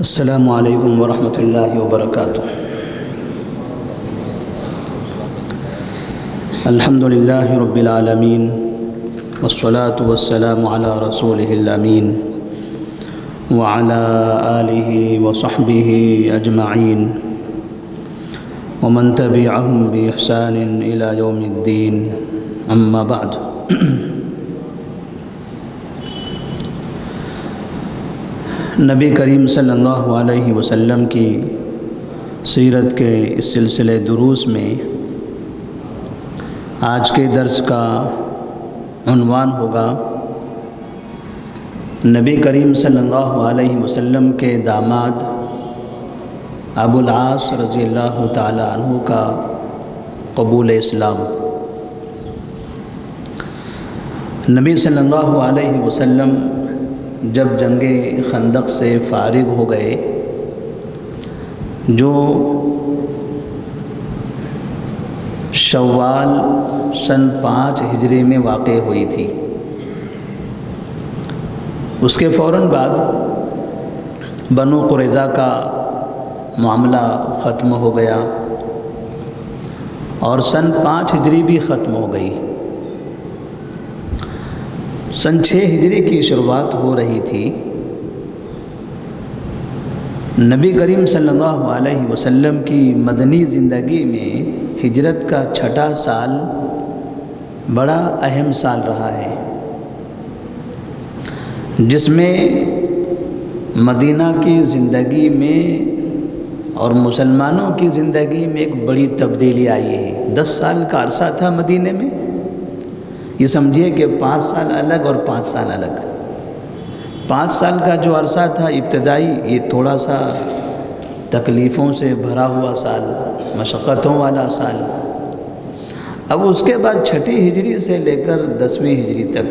السلام علیکم ورحمۃ اللہ وبرکاتہ۔ الحمد للہ رب العالمین والصلاة والسلام علی رسولہ الامین وعلی آلہ وصحبہ اجمعین ومن تبعہم بإحسان الی یوم الدین، اما بعد۔ نبی کریم صلی اللہ علیہ وسلم کی سیرت کے اس سلسلے دروس میں آج کے درس کا عنوان ہوگا نبی کریم صلی اللہ علیہ وسلم کے داماد ابو العاص رضی اللہ تعالی عنہ کا قبول اسلام۔ نبی صلی اللہ علیہ وسلم جب جنگ خندق سے فارغ ہو گئے، جو شوال سن 5 ہجری میں واقع ہوئی تھی، اس کے فوراً بعد بنو قریظہ کا معاملہ ختم ہو گیا اور سن 5 ہجری بھی ختم ہو گئی۔ سن 6 ہجری کی شروعات ہو رہی تھی۔ نبی کریم صلی اللہ علیہ وسلم کی مدنی زندگی میں ہجرت کا 6واں سال بڑا اہم سال رہا ہے، جس میں مدینہ کی زندگی میں اور مسلمانوں کی زندگی میں ایک بڑی تبدیلی آئی ہے۔ 10 سال کا عرصہ تھا مدینہ میں، یہ سمجھیے کہ 5 سال الگ اور 5 سال الگ۔ 5 سال کا جو عرصہ تھا ابتدائی، یہ تھوڑا سا تکلیفوں سے بھرا ہوا سال، مشقتوں والا سال۔ اب اس کے بعد 6 ہجری سے لے کر 10ویں ہجری تک،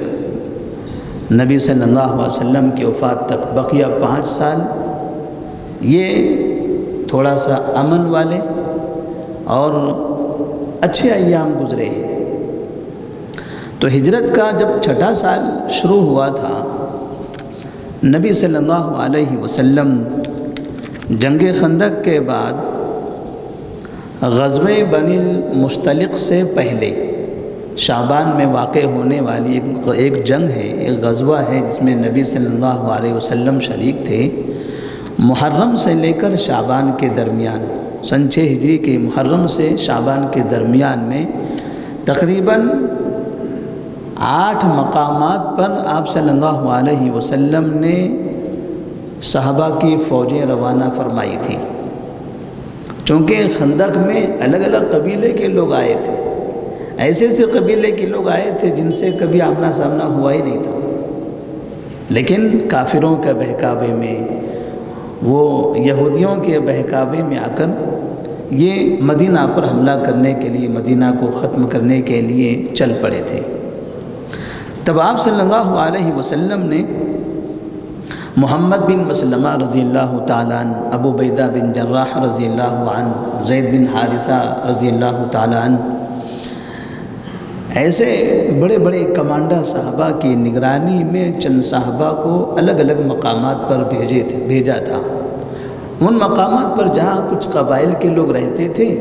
نبی صلی اللہ علیہ وسلم کی وفات تک بقیہ 5 سال، یہ تھوڑا سا امن والے اور اچھے ایام گزرے ہیں۔ تو ہجرت کا جب 6واں سال شروع ہوا تھا، نبی صلی اللہ علیہ وسلم جنگ خندق کے بعد غزوہ بنی المصطلق سے پہلے شعبان میں واقع ہونے والی ایک جنگ ہے، ایک غزوہ ہے جس میں نبی صلی اللہ علیہ وسلم شریک تھے۔ محرم سے لے کر شعبان کے درمیان، سن 6 ہجری کے محرم سے شعبان کے درمیان میں تقریباً 8 مقامات پر آپ صلی اللہ علیہ وسلم نے صحابہ کی فوجیں روانہ فرمائی تھی۔ چونکہ خندق میں الگ الگ قبیلے کے لوگ آئے تھے، ایسے قبیلے کے لوگ آئے تھے جن سے کبھی آمنا سامنا ہوا ہی نہیں تھا، لیکن کافروں کے بہکاوے میں، وہ یہودیوں کے بہکاوے میں آ کر یہ مدینہ پر حملہ کرنے کے لیے، مدینہ کو ختم کرنے کے لیے چل پڑے تھے۔ تب آپ صلی اللہ علیہ وسلم نے محمد بن مسلمہ رضی اللہ تعالیٰ عنہ، ابو عبیدہ بن جراح رضی اللہ عنہ، زید بن حارثہ رضی اللہ تعالیٰ عنہ، ایسے بڑے بڑے کمانڈر صحابہ کی نگرانی میں چند صحابہ کو الگ الگ مقامات پر بھیجا تھا۔ ان مقامات پر جہاں کچھ قبائل کے لوگ رہتے تھے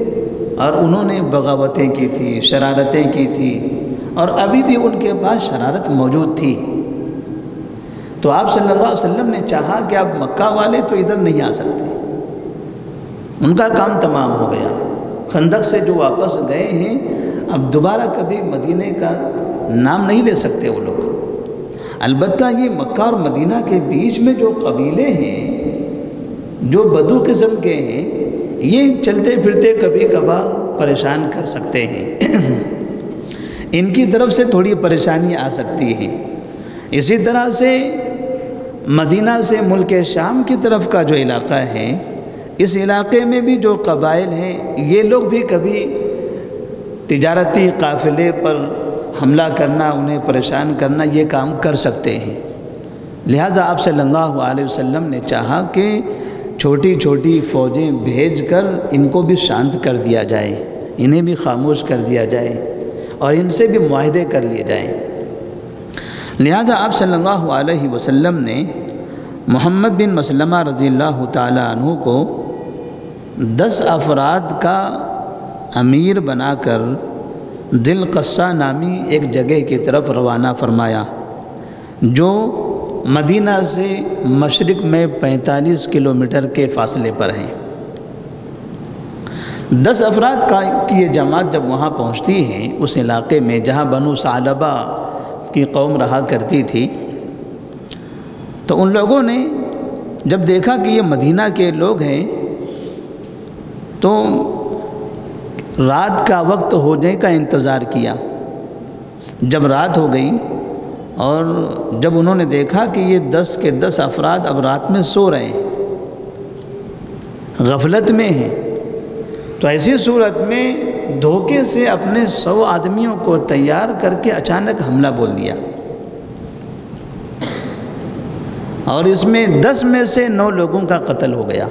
اور انہوں نے بغاوتیں کی تھی، شرارتیں کی تھی، اور ابھی بھی ان کے پاس شرارت موجود تھی، تو آپ صلی اللہ علیہ وسلم نے چاہا کہ اب مکہ والے تو ادھر نہیں آ سکتے، ان کا کام تمام ہو گیا۔ خندق سے جو واپس گئے ہیں، اب دوبارہ کبھی مدینہ کا نام نہیں لے سکتے وہ لوگ۔ البتہ یہ مکہ اور مدینہ کے بیچ میں جو قبیلے ہیں، جو بدو قسم کے ہیں، یہ چلتے پھرتے کبھی کبھار پریشان کر سکتے ہیں، ان کی طرف سے تھوڑی پریشانی آ سکتی ہے۔ اسی طرح سے مدینہ سے ملک شام کی طرف کا جو علاقہ ہے، اس علاقے میں بھی جو قبائل ہیں، یہ لوگ بھی کبھی تجارتی قافلے پر حملہ کرنا، انہیں پریشان کرنا، یہ کام کر سکتے ہیں۔ لہٰذا آپ صلی اللہ علیہ وسلم نے چاہا کہ چھوٹی چھوٹی فوجیں بھیج کر ان کو بھی شانت کر دیا جائے، انہیں بھی خاموش کر دیا جائے اور ان سے بھی معاہدے کر لیے جائیں۔ لہذا آپ صلی اللہ علیہ وسلم نے محمد بن مسلمہ رضی اللہ تعالیٰ عنہ کو 10 افراد کا امیر بنا کر ذی قصہ نامی ایک جگہ کی طرف روانہ فرمایا جو مدینہ سے مشرق میں 45 کلومیٹر کے فاصلے پر ہیں۔ 10 افراد کی یہ جماعت جب وہاں پہنچتی ہے اس علاقے میں جہاں بنو ثعلبہ کی قوم رہا کرتی تھی، تو ان لوگوں نے جب دیکھا کہ یہ مدینہ کے لوگ ہیں تو رات کا وقت ہونے کا انتظار کیا۔ جب رات ہو گئی اور جب انہوں نے دیکھا کہ یہ 10 کے 10 افراد اب رات میں سو رہے ہیں، غفلت میں ہیں، تو ایسی صورت میں دھوکے سے اپنے 100 آدمیوں کو تیار کر کے اچانک حملہ بول دیا، اور اس میں 10 میں سے 9 لوگوں کا قتل ہو گیا۔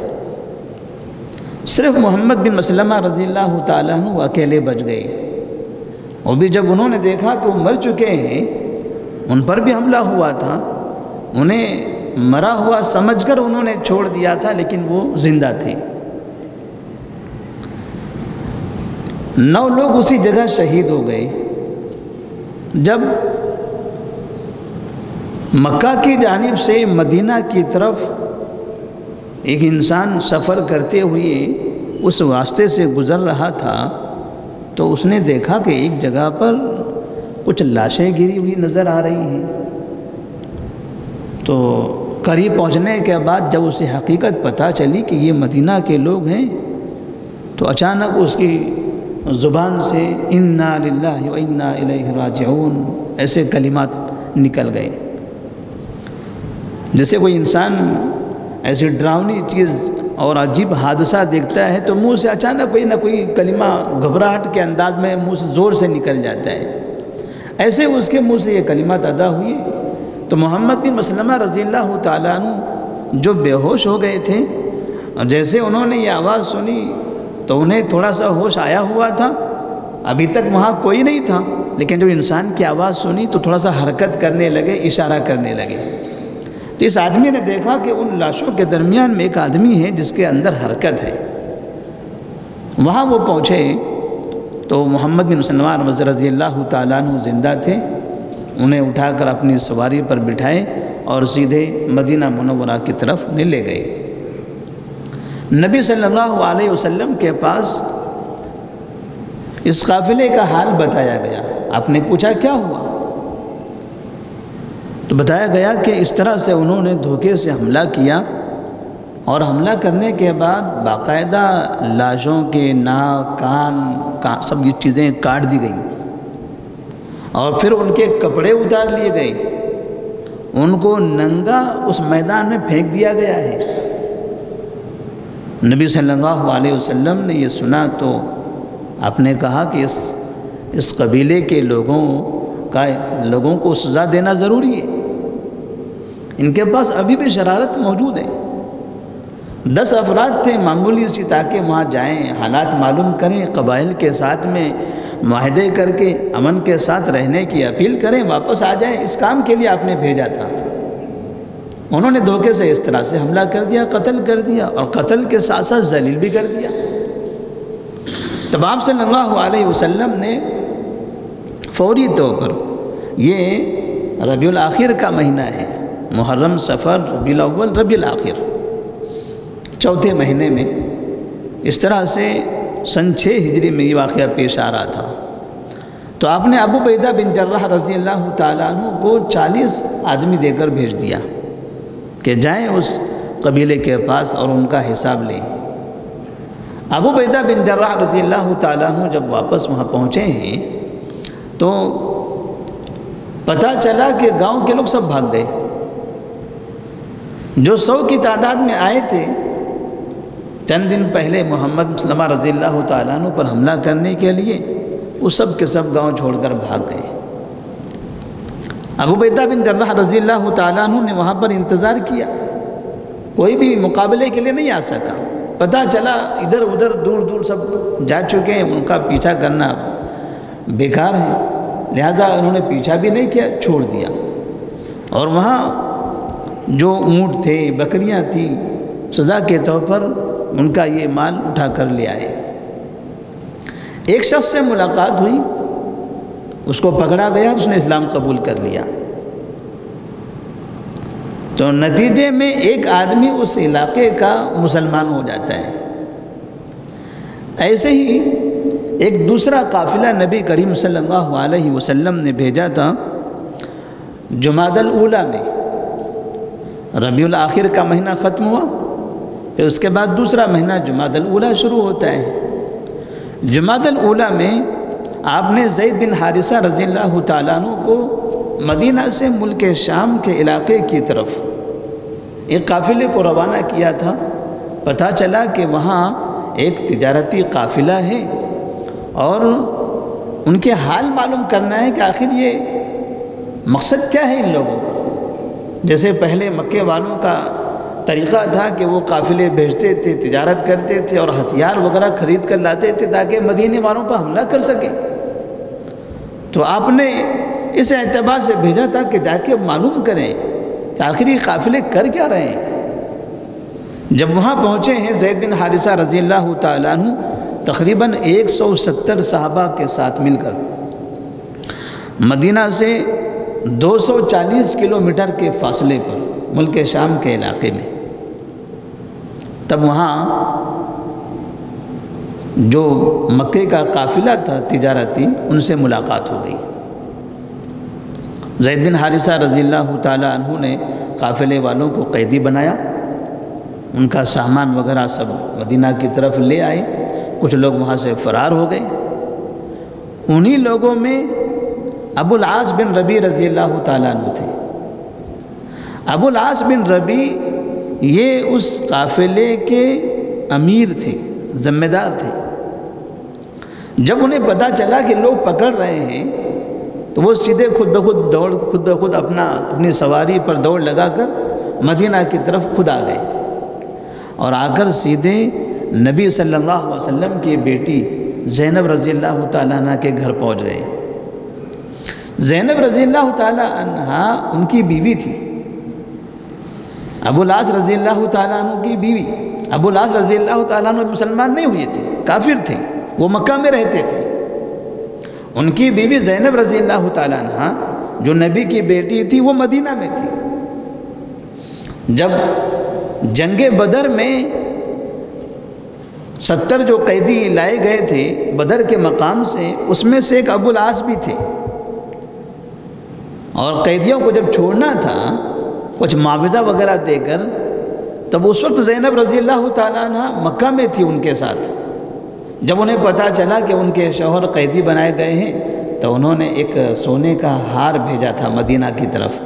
صرف محمد بن مسلمہ رضی اللہ تعالیٰ عنہ اکیلے بچ گئے۔ وہ بھی جب انہوں نے دیکھا کہ وہ مر چکے ہیں، ان پر بھی حملہ ہوا تھا، انہیں مرا ہوا سمجھ کر انہوں نے چھوڑ دیا تھا، لیکن وہ زندہ تھے۔ 9 لوگ اسی جگہ شہید ہو گئے۔ جب مکہ کی جانب سے مدینہ کی طرف ایک انسان سفر کرتے ہوئے اس راستے سے گزر رہا تھا تو اس نے دیکھا کہ ایک جگہ پر کچھ لاشیں گری ہوئی نظر آ رہی ہیں۔ تو قریب پہنچنے کے بعد جب اسے حقیقت پتہ چلی کہ یہ مدینہ کے لوگ ہیں تو اچانک اس کی زبان سے انا للہ و انا الیہ راجعون ایسے کلمات نکل گئے۔ جیسے کوئی انسان ایسی ڈراؤنی چیز اور عجیب حادثہ دیکھتا ہے تو منہ سے اچانک کوئی نہ کوئی کلمہ گھبراہٹ کے انداز میں منہ سے زور سے نکل جاتا ہے، ایسے اس کے منہ سے یہ کلمات ادا ہوئی۔ تو محمد بن مسلمہ رضی اللہ تعالیٰ عنہ جو بے ہوش ہو گئے تھے، اور جیسے انہوں نے یہ آواز سنی تو انہیں تھوڑا سا ہوش آیا ہوا تھا، ابھی تک وہاں کوئی نہیں تھا، لیکن جب انسان کی آواز سنی تو تھوڑا سا حرکت کرنے لگے، اشارہ کرنے لگے۔ تو اس آدمی نے دیکھا کہ ان لاشوں کے درمیان میں ایک آدمی ہے جس کے اندر حرکت ہے۔ وہاں وہ پہنچے تو محمد بن مسلمہ رضی اللہ تعالیٰ عنہ زندہ تھے، انہیں اٹھا کر اپنی سواری پر بٹھائے اور سیدھے مدینہ منورہ کی طرف لے گئے۔ نبی صلی اللہ علیہ وسلم کے پاس اس قافلے کا حال بتایا گیا۔ آپ نے پوچھا کیا ہوا؟ تو بتایا گیا کہ اس طرح سے انہوں نے دھوکے سے حملہ کیا، اور حملہ کرنے کے بعد باقاعدہ لاشوں کے ناک کان سب یہ چیزیں کاٹ دی گئیں، اور پھر ان کے کپڑے اتار لیے گئے، ان کو ننگا اس میدان میں پھینک دیا گیا ہے۔ نبی صلی اللہ علیہ وسلم نے یہ سنا تو آپ نے کہا کہ اس قبیلے کے لوگوں کو سزا دینا ضروری ہے، ان کے پاس ابھی بھی شرارت موجود ہے۔ 10 افراد تھے معمولی سی، تاکہ وہاں جائیں، حالات معلوم کریں، قبائل کے ساتھ میں معاہدے کر کے امن کے ساتھ رہنے کی اپیل کریں، واپس آ جائیں۔ اس کام کے لیے آپ نے بھیجا تھا، انہوں نے دھوکے سے اس طرح سے حملہ کر دیا، قتل کر دیا، اور قتل کے ساتھ ساتھ ذلیل بھی کر دیا۔ تب آپ صلی اللہ علیہ وسلم نے فوری طور پر، یہ ربیع الاخر کا مہینہ ہے، محرم، صفر، ربیع الاول، ربیع الاخر، چوتھے مہینے میں، اس طرح سے سن 6 ہجری میں یہ واقعہ پیش آ رہا تھا۔ تو آپ نے ابو عبیدہ بن جراح رضی اللہ تعالیٰ عنہ کو 40 آدمی دے کر بھیج دیا کہ جائیں اس قبیلے کے پاس اور ان کا حساب لیں۔ ابو عبیدہ بن جراح رضی اللہ تعالیٰ عنہ جب واپس وہاں پہنچے ہیں تو پتہ چلا کہ گاؤں کے لوگ سب بھاگ گئے۔ جو 100 کی تعداد میں آئے تھے چند دن پہلے محمد مسلمہ رضی اللہ تعالیٰ عنہ پر حملہ کرنے کے لیے، وہ سب کے سب گاؤں چھوڑ کر بھاگ گئے۔ ابو عبیدہ بن جراح رضی اللہ تعالیٰ عنہ نے وہاں پر انتظار کیا، کوئی بھی مقابلے کے لیے نہیں آ سکا۔ پتہ چلا ادھر ادھر دور دور سب جا چکے ہیں، ان کا پیچھا کرنا بیکار ہے، لہذا انہوں نے پیچھا بھی نہیں کیا، چھوڑ دیا۔ اور وہاں جو اونٹ تھے، بکریاں تھیں، سزا کے طور پر ان کا یہ مال اٹھا کر لے آئے۔ ایک شخص سے ملاقات ہوئی، اس کو پکڑا گیا، اس نے اسلام قبول کر لیا۔ تو نتیجے میں ایک آدمی اس علاقے کا مسلمان ہو جاتا ہے۔ ایسے ہی ایک دوسرا قافلہ نبی کریم صلی اللہ علیہ وسلم نے بھیجا تھا جمادی الاولیٰ میں۔ ربیع الاخر کا مہینہ ختم ہوا، پھر اس کے بعد دوسرا مہینہ جمادی الاولیٰ شروع ہوتا ہے۔ جمادی الاولیٰ میں آپ نے زید بن حارثہ رضی اللہ تعالیٰ عنہ کو مدینہ سے ملک شام کے علاقے کی طرف ایک قافلے کو روانہ کیا تھا۔ پتہ چلا کہ وہاں ایک تجارتی قافلہ ہے اور ان کے حال معلوم کرنا ہے کہ آخر یہ مقصد کیا ہے ان لوگوں کا۔ جیسے پہلے مکے والوں کا طریقہ تھا کہ وہ قافلے بھیجتے تھے، تجارت کرتے تھے اور ہتھیار وغیرہ خرید کر لاتے تھے تاکہ مدینے والوں پر حملہ کر سکیں۔ تو آپ نے اس اعتبار سے بھیجا تھا کہ جا کے معلوم کریں کہ آخر یہ قافلے کر کیا رہے ہیں۔ جب وہاں پہنچے ہیں زید بن حارثہ رضی اللہ تعالیٰ عنہ تقریباً 170 صحابہ کے ساتھ مل کر مدینہ سے 240 کلومیٹر کے فاصلے پر ملک شام کے علاقے میں، تب وہاں جو مکے کا قافلہ تھا تجارتی، ان سے ملاقات ہو گئی۔ زید بن حارثہ رضی اللہ تعالیٰ عنہ نے قافلے والوں کو قیدی بنایا، ان کا سامان وغیرہ سب مدینہ کی طرف لے آئے، کچھ لوگ وہاں سے فرار ہو گئے۔ انہی لوگوں میں ابو العاص بن ربیع رضی اللہ تعالیٰ عنہ تھے۔ ابو العاص بن ربیع یہ اس قافلے کے امیر تھے، ذمہ دار تھے۔ جب انہیں پتہ چلا کہ لوگ پکڑ رہے ہیں تو وہ سیدھے خود بخود اپنی سواری پر دوڑ لگا کر مدینہ کی طرف خود آ گئے اور آ کر سیدھے نبی صلی اللہ علیہ وسلم کی بیٹی زینب رضی اللہ تعالیٰ عنہ کے گھر پہنچ گئے۔ زینب رضی اللہ تعالیٰ عنہ ان کی بیوی تھی، ابو العاص رضی اللہ تعالیٰ عنہ کی بیوی۔ ابو العاص رضی اللہ تعالیٰ عنہ مسلمان نہیں ہوئے تھے، کافر تھے، وہ مکہ میں رہتے تھے۔ ان کی بیوی زینب رضی اللہ تعالیٰ عنہ جو نبی کی بیٹی تھی وہ مدینہ میں تھی۔ جب جنگ بدر میں 70 جو قیدی لائے گئے تھے بدر کے مقام سے، اس میں سے ایک ابو العاص بھی تھے، اور قیدیوں کو جب چھوڑنا تھا کچھ معاوضہ وغیرہ دے کر، تب اس وقت زینب رضی اللہ تعالیٰ عنہ مکہ میں تھی ان کے ساتھ۔ جب انہیں پتہ چلا کہ ان کے شوہر قیدی بنائے گئے ہیں تو انہوں نے ایک سونے کا ہار بھیجا تھا مدینہ کی طرف۔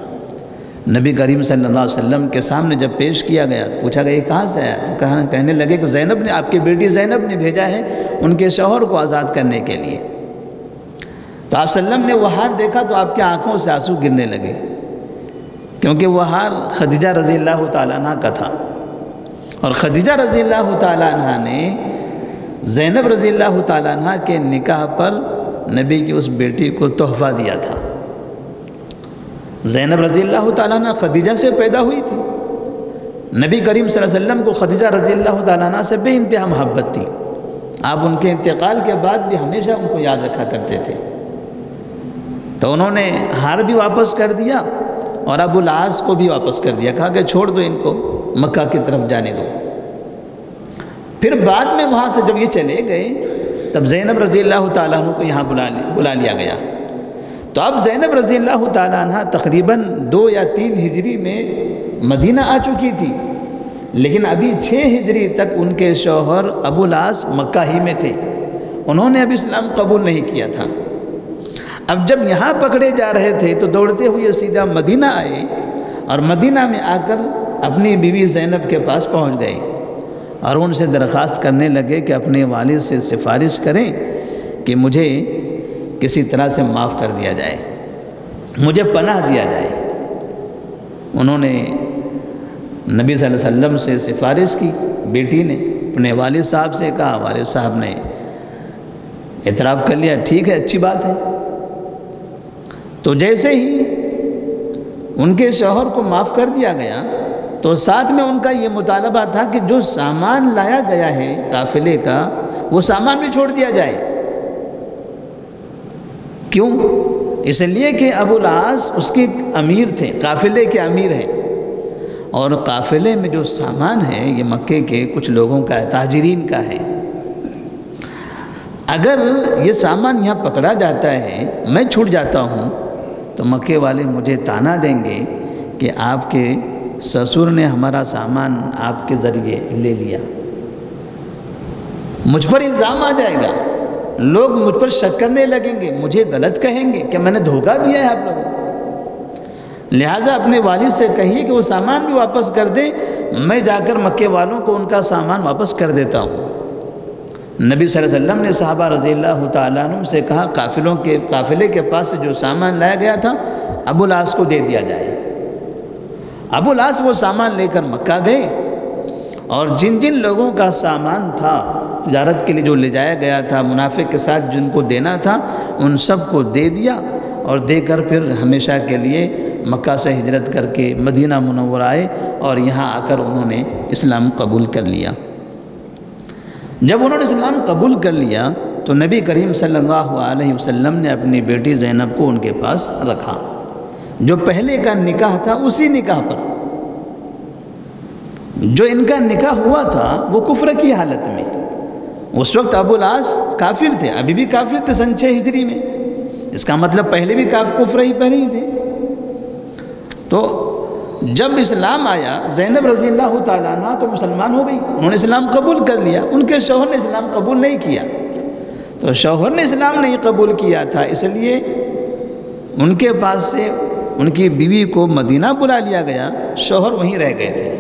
نبی کریم صلی اللہ علیہ وسلم کے سامنے جب پیش کیا گیا، پوچھا گیا یہ کہاں سے آیا، تو کہنے لگے کہ زینب نے، آپ کی بیٹی زینب نے بھیجا ہے ان کے شوہر کو آزاد کرنے کے لیے۔ تو آپ صلی اللہ علیہ وسلم نے وہ ہار دیکھا تو آپ کی آنکھوں سے آنسو گرنے لگے، کیونکہ وہ ہار خدیجہ رضی اللہ تعالیٰ عنہ کا تھا، اور خدیجہ رضی اللہ تعالیٰ عنہ نے زینب رضی اللہ تعالیٰ عنہ کے نکاح پر نبی کی اس بیٹی کو تحفہ دیا تھا۔ زینب رضی اللہ تعالیٰ عنہ خدیجہ سے پیدا ہوئی تھی، نبی کریم صلی اللہ علیہ وسلم کو خدیجہ رضی اللہ تعالیٰ عنہ سے بے انتہا محبت تھی۔ آپ ان کے انتقال کے بعد بھی ہمیشہ ان کو یاد رکھا کرتے تھے۔ تو انہوں نے ہار بھی واپس کر دیا اور ابو العاص کو بھی واپس کر دیا، کہا کہ چھوڑ دو ان کو، مکہ کی طرف جانے دو۔ پھر بعد میں وہاں سے جب یہ چلے گئے تب زینب رضی اللہ تعالیٰ عنہ کو یہاں بلا لیا گیا۔ تو اب زینب رضی اللہ تعالیٰ عنہ تقریباً 2 یا 3 ہجری میں مدینہ آ چکی تھی، لیکن ابھی 6 ہجری تک ان کے شوہر ابو العاص مکہ ہی میں تھے، انہوں نے ابھی اسلام قبول نہیں کیا تھا۔ اب جب یہاں پکڑے جا رہے تھے تو دوڑتے ہوئے سیدھا مدینہ آئے، اور مدینہ میں آ کر اپنی بیوی زینب کے پاس پہنچ گئے اور ان سے درخواست کرنے لگے کہ اپنے والد سے سفارش کریں کہ مجھے کسی طرح سے معاف کر دیا جائے، مجھے پناہ دیا جائے۔ انہوں نے نبی صلی اللہ علیہ وسلم سے سفارش کی، بیٹی نے اپنے والد صاحب سے کہا، والد صاحب نے اعتراف کر لیا، ٹھیک ہے، اچھی بات ہے۔ تو جیسے ہی ان کے شوہر کو معاف کر دیا گیا، تو ساتھ میں ان کا یہ مطالبہ تھا کہ جو سامان لایا گیا ہے قافلے کا وہ سامان بھی چھوڑ دیا جائے۔ کیوں؟ اس لیے کہ ابو العاص اس کے امیر تھے، قافلے کے امیر ہیں، اور قافلے میں جو سامان ہے یہ مکے کے کچھ لوگوں کا ہے، تاجرین کا ہے۔ اگر یہ سامان یہاں پکڑا جاتا ہے، میں چھوٹ جاتا ہوں، تو مکے والے مجھے طعنہ دیں گے کہ آپ کے سسر نے ہمارا سامان آپ کے ذریعے لے لیا، مجھ پر الزام آ جائے گا، لوگ مجھ پر شک کرنے لگیں گے، مجھے غلط کہیں گے کہ میں نے دھوکہ دیا ہے آپ لوگوں کو۔ لہٰذا اپنے والد سے کہیے کہ وہ سامان بھی واپس کر دیں، میں جا کر مکے والوں کو ان کا سامان واپس کر دیتا ہوں۔ نبی صلی اللہ علیہ وسلم نے صحابہ رضی اللہ تعالیٰ عنہ سے کہا قافلے کے پاس سے جو سامان لایا گیا تھا ابو العاص کو دے دیا جائے۔ ابو العاص وہ سامان لے کر مکہ گئے، اور جن جن لوگوں کا سامان تھا تجارت کے لیے جو لے جایا گیا تھا، منافق کے ساتھ جن کو دینا تھا ان سب کو دے دیا، اور دے کر پھر ہمیشہ کے لیے مکہ سے ہجرت کر کے مدینہ منورہ آئے، اور یہاں آ کر انہوں نے اسلام قبول کر لیا۔ جب انہوں نے اسلام قبول کر لیا تو نبی کریم صلی اللہ علیہ وسلم نے اپنی بیٹی زینب کو ان کے پاس رکھا۔ جو پہلے کا نکاح تھا اسی نکاح پر، جو ان کا نکاح ہوا تھا وہ کفر کی حالت میں، اس وقت ابو العاص کافر تھے، ابھی بھی کافر تھے سن 6 ہجری میں، اس کا مطلب پہلے بھی کفر ہی پہلے ہی تھے۔ تو جب اسلام آیا زینب رضی اللہ تعالیٰ عنہ تو مسلمان ہو گئی، انہوں نے اسلام قبول کر لیا، ان کے شوہر نے اسلام قبول نہیں کیا، تو شوہر نے اسلام نہیں قبول کیا تھا، اس لیے ان کے پاس سے ان کی بیوی کو مدینہ بلا لیا گیا، شوہر وہیں رہ گئے تھے،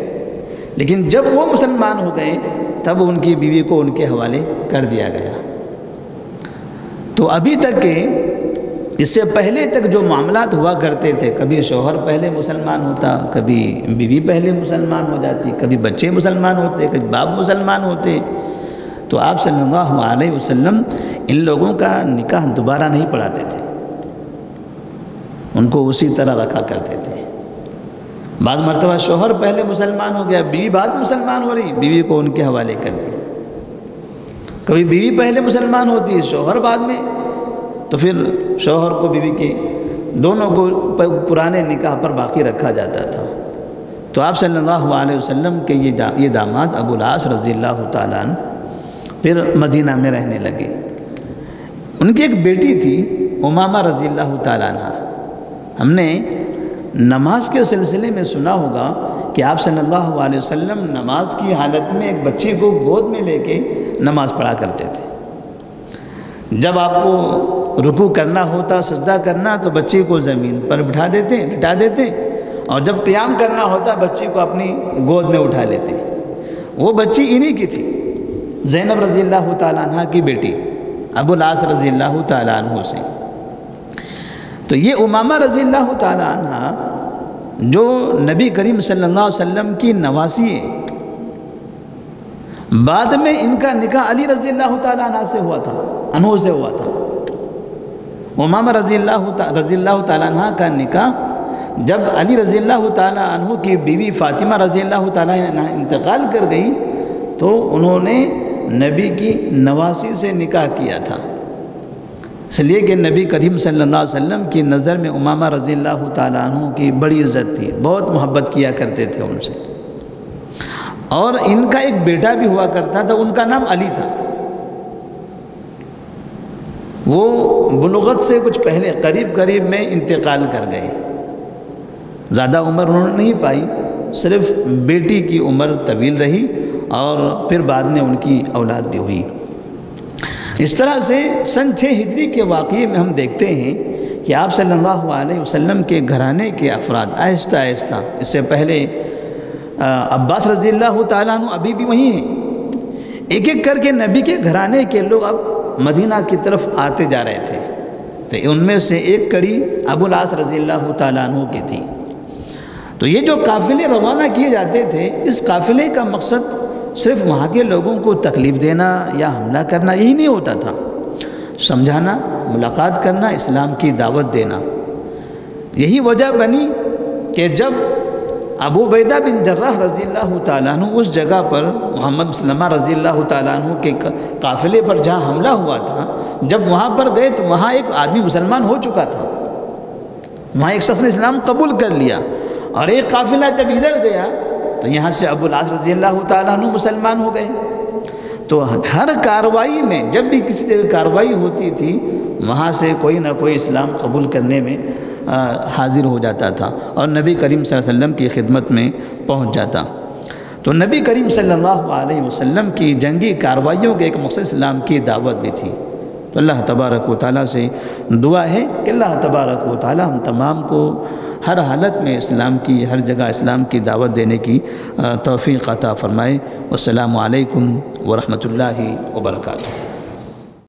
لیکن جب وہ مسلمان ہو گئے تب ان کی بیوی کو ان کے حوالے کر دیا گیا۔ تو ابھی تک کہ اس سے پہلے تک جو معاملات ہوا کرتے تھے، کبھی شوہر پہلے مسلمان ہوتا، کبھی بیوی پہلے مسلمان ہو جاتی، کبھی بچے مسلمان ہوتے، کبھی باپ مسلمان ہوتے، تو آپ صلی اللہ علیہ وسلم ان لوگوں کا نکاح دوبارہ نہیں پڑھاتے تھے، ان کو اسی طرح رکھا کرتے تھے۔ بعض مرتبہ شوہر پہلے مسلمان ہو گیا، بیوی بعد مسلمان ہو رہی، بیوی کو ان کے حوالے کر دیا، کبھی بیوی پہلے مسلمان ہوتی ہے شوہر بعد میں، تو پھر شوہر کو بیوی کے دونوں کو پرانے نکاح پر باقی رکھا جاتا تھا۔ تو آپ صلی اللہ علیہ وسلم کے یہ داماد ابو العاص رضی اللہ تعالیٰ عنہ پھر مدینہ میں رہنے لگے۔ ان کی ایک بیٹی تھی امامہ رضی اللہ تعالیٰ عنہ۔ ہم نے نماز کے سلسلے میں سنا ہوگا کہ آپ صلی اللہ علیہ وسلم نماز کی حالت میں ایک بچی کو گود میں لے کے نماز پڑھا کرتے تھے۔ جب آپ کو رکوع کرنا ہوتا، سجدہ کرنا، تو بچی کو زمین پر بٹھا دیتے، لٹا دیتے، اور جب قیام کرنا ہوتا بچی کو اپنی گود میں اٹھا لیتے۔ وہ بچی انہی کی تھی، زینب رضی اللہ تعالیٰ عنہ کی بیٹی ابو العاص رضی اللہ تعالیٰ عنہ سے۔ تو یہ امامہ رضی اللہ تعالیٰ عنہ جو نبی کریم صلی اللہ علیہ وسلم کی نواسی ہے، بعد میں ان کا نکاح علی رضی اللہ تعالیٰ عنہ سے ہوا تھا، انہوں سے ہوا تھا۔ امامہ رضی اللہ تعالیٰ عنہ کا نکاح جب علی رضی اللہ تعالیٰ عنہ کی بیوی فاطمہ رضی اللہ تعالیٰ عنہ انتقال کر گئی تو انہوں نے نبی کی نواسی سے نکاح کیا تھا، اس لیے کہ نبی کریم صلی اللہ علیہ وسلم کی نظر میں امامہ رضی اللہ تعالیٰ عنہ کی بڑی عزت تھی، بہت محبت کیا کرتے تھے ان سے، اور ان کا ایک بیٹا بھی ہوا کرتا تھا، ان کا نام علی تھا۔ وہ بلوغت سے کچھ پہلے قریب میں انتقال کر گئے، زیادہ عمر انہوں نے نہیں پائی، صرف بیٹی کی عمر طویل رہی، اور پھر بعد میں ان کی اولاد بھی ہوئی۔ اس طرح سے سن 6 ہجری کے واقعے میں ہم دیکھتے ہیں کہ آپ صلی اللہ علیہ وسلم کے گھرانے کے افراد آہستہ آہستہ، اس سے پہلے عباس رضی اللہ تعالیٰ عنہ ابھی بھی وہیں ہیں، ایک ایک کر کے نبی کے گھرانے کے لوگ اب مدینہ کی طرف آتے جا رہے تھے، تو ان میں سے ایک کڑی ابو العاص رضی اللہ تعالیٰ عنہ کی تھی۔ تو یہ جو قافلے روانہ کیے جاتے تھے، اس قافلے کا مقصد صرف وہاں کے لوگوں کو تکلیف دینا یا حملہ کرنا یہی نہیں ہوتا تھا، سمجھانا، ملاقات کرنا، اسلام کی دعوت دینا۔ یہی وجہ بنی کہ جب ابو عبیدہ بن جراح رضی اللہ تعالیٰ عنہ اس جگہ پر محمد مسلمہ رضی اللہ تعالیٰ عنہ کے قافلے پر جہاں حملہ ہوا تھا، جب وہاں پر گئے تو وہاں ایک آدمی مسلمان ہو چکا تھا، وہاں ایک شخص نے اسلام قبول کر لیا، اور ایک قافلہ جب ادھر گیا تو یہاں سے ابو العاص رضی اللہ تعالیٰ عنہ مسلمان ہو گئے۔ تو ہر کارروائی میں جب بھی کسی جگہ کارروائی ہوتی تھی وہاں سے کوئی نہ کوئی اسلام قبول کرنے میں حاضر ہو جاتا تھا اور نبی کریم صلی اللہ علیہ وسلم کی خدمت میں پہنچ جاتا۔ تو نبی کریم صلی اللہ علیہ وسلم کی جنگی کارروائیوں کے ایک مقصد اسلام کی دعوت بھی تھی۔ تو اللہ تبارک و تعالیٰ سے دعا ہے کہ اللہ تبارک و تعالیٰ ہم تمام کو ہر حالت میں اسلام کی، ہر جگہ اسلام کی دعوت دینے کی توفیق عطا فرمائے۔ والسلام علیکم ورحمۃ اللہ وبرکاتہ۔